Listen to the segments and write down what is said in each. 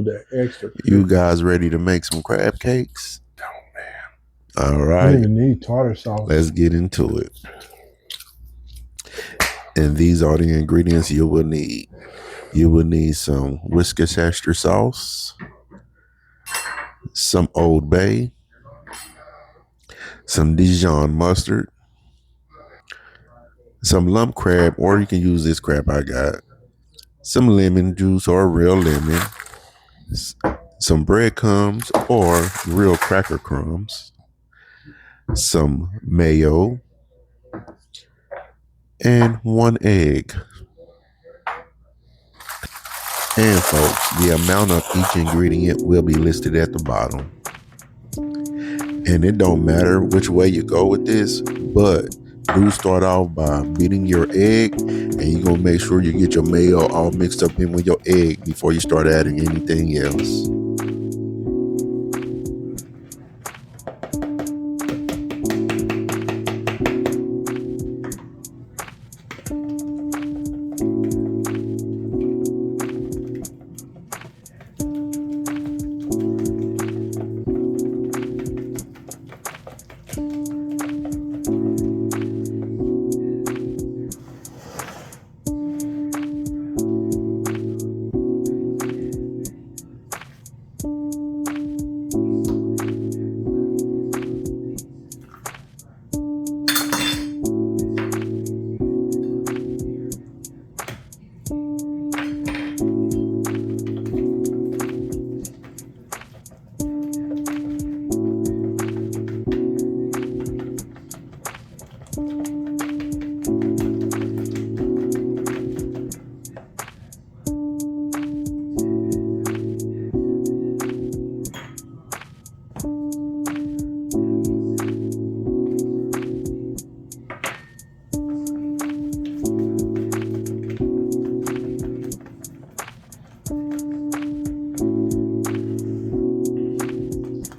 that extra. You guys ready to make some crab cakes? Oh man! All I right, don't even need tartar sauce. let's get into it. And these are the ingredients you will need. You will need some worcestershire sauce, some Old Bay, some Dijon mustard, some lump crab, or you can use this crab I got, some lemon juice or real lemon, some breadcrumbs or real cracker crumbs, some mayo, and 1 egg. And folks, the amount of each ingredient will be listed at the bottom. And it don't matter which way you go with this, but do start off by beating your egg, and you're gonna make sure you get your mayo all mixed up in with your egg before you start adding anything else.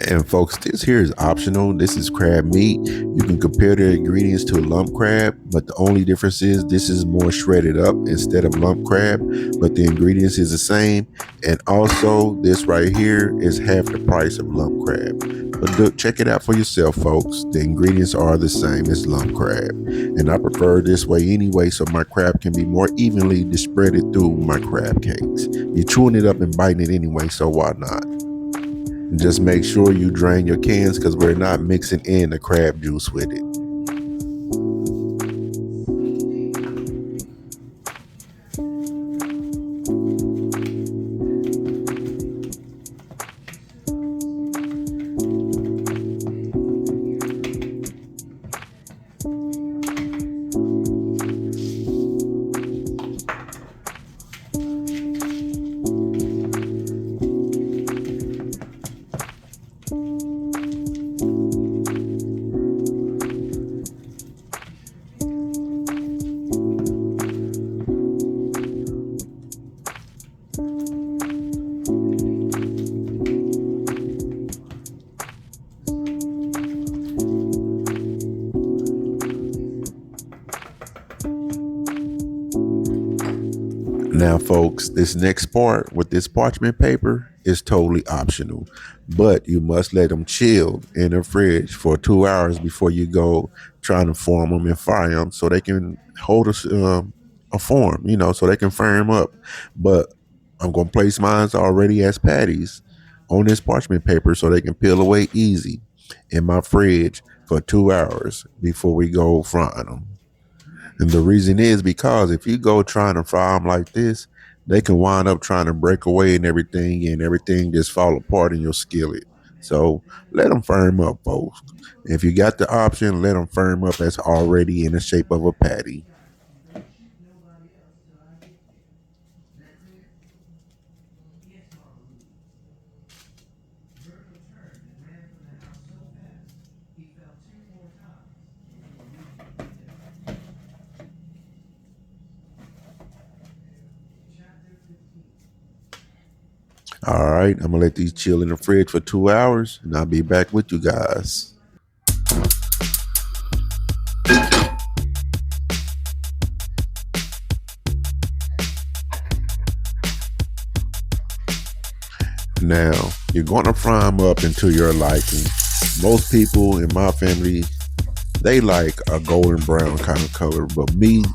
And folks, this here is optional. This is crab meat. You can compare the ingredients to lump crab, but the only difference is this is more shredded up instead of lump crab, but the ingredients is the same. And also this right here is half the price of lump crab. But check it out for yourself, folks. The ingredients are the same as lump crab. And I prefer this way anyway, so my crab can be more evenly spreaded through my crab cakes. You're chewing it up and biting it anyway, so why not? Just make sure you drain your cans because we're not mixing in the crab juice with it. Now, folks, this next part with this parchment paper is totally optional, but you must let them chill in the fridge for 2 hours before you go trying to form them and fry them so they can hold a form, so they can firm up. But I'm going to place mine already as patties on this parchment paper so they can peel away easy in my fridge for 2 hours before we go frying them. And the reason is because if you go trying to fry them like this, they can wind up trying to break away and everything just fall apart in your skillet. So let them firm up, folks. If you got the option, let them firm up as already in the shape of a patty. All right, I'm gonna let these chill in the fridge for 2 hours and I'll be back with you guys. Now, you're going to fry them up into your liking. Most people in my family, they like a golden brown kind of color, but me,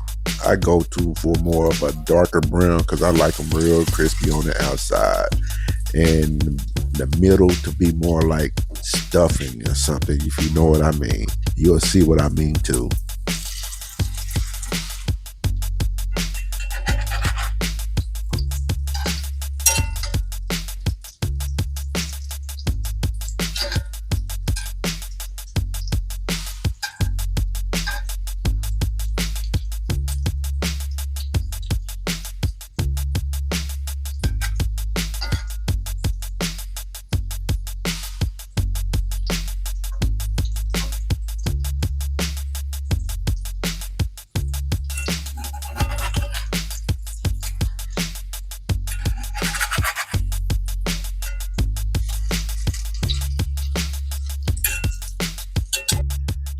I go for more of a darker brown because I like them real crispy on the outside, and the middle to be more like stuffing or something, if you know what I mean. You'll see what I mean too.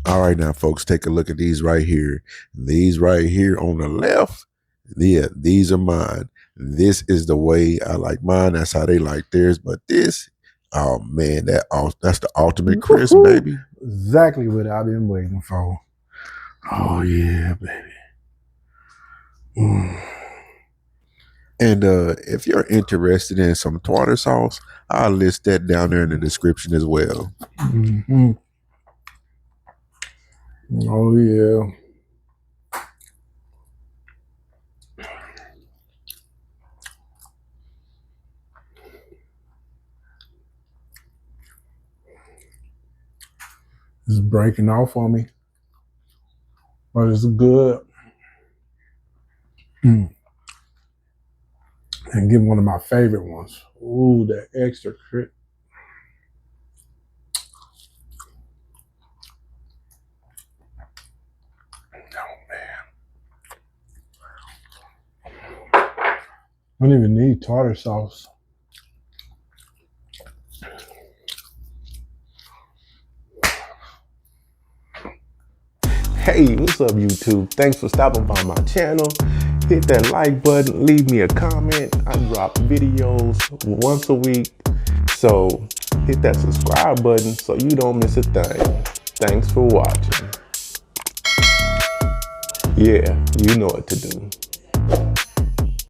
All right, now, folks, take a look at these right here. These right here on the left, yeah, these are mine. This is the way I like mine. That's how they like theirs. But this, oh man, that's the ultimate crisp, baby. Exactly what I've been waiting for. Oh yeah, baby. And if you're interested in some tartar sauce, I'll list that down there in the description as well. Oh yeah. It's breaking off on me, but it's good. And give one of my favorite ones. Ooh, that extra crisp. I don't even need tartar sauce. Hey, what's up, YouTube? Thanks for stopping by my channel. Hit that like button, leave me a comment. I drop videos once a week, so hit that subscribe button so you don't miss a thing. Thanks for watching. Yeah, you know what to do.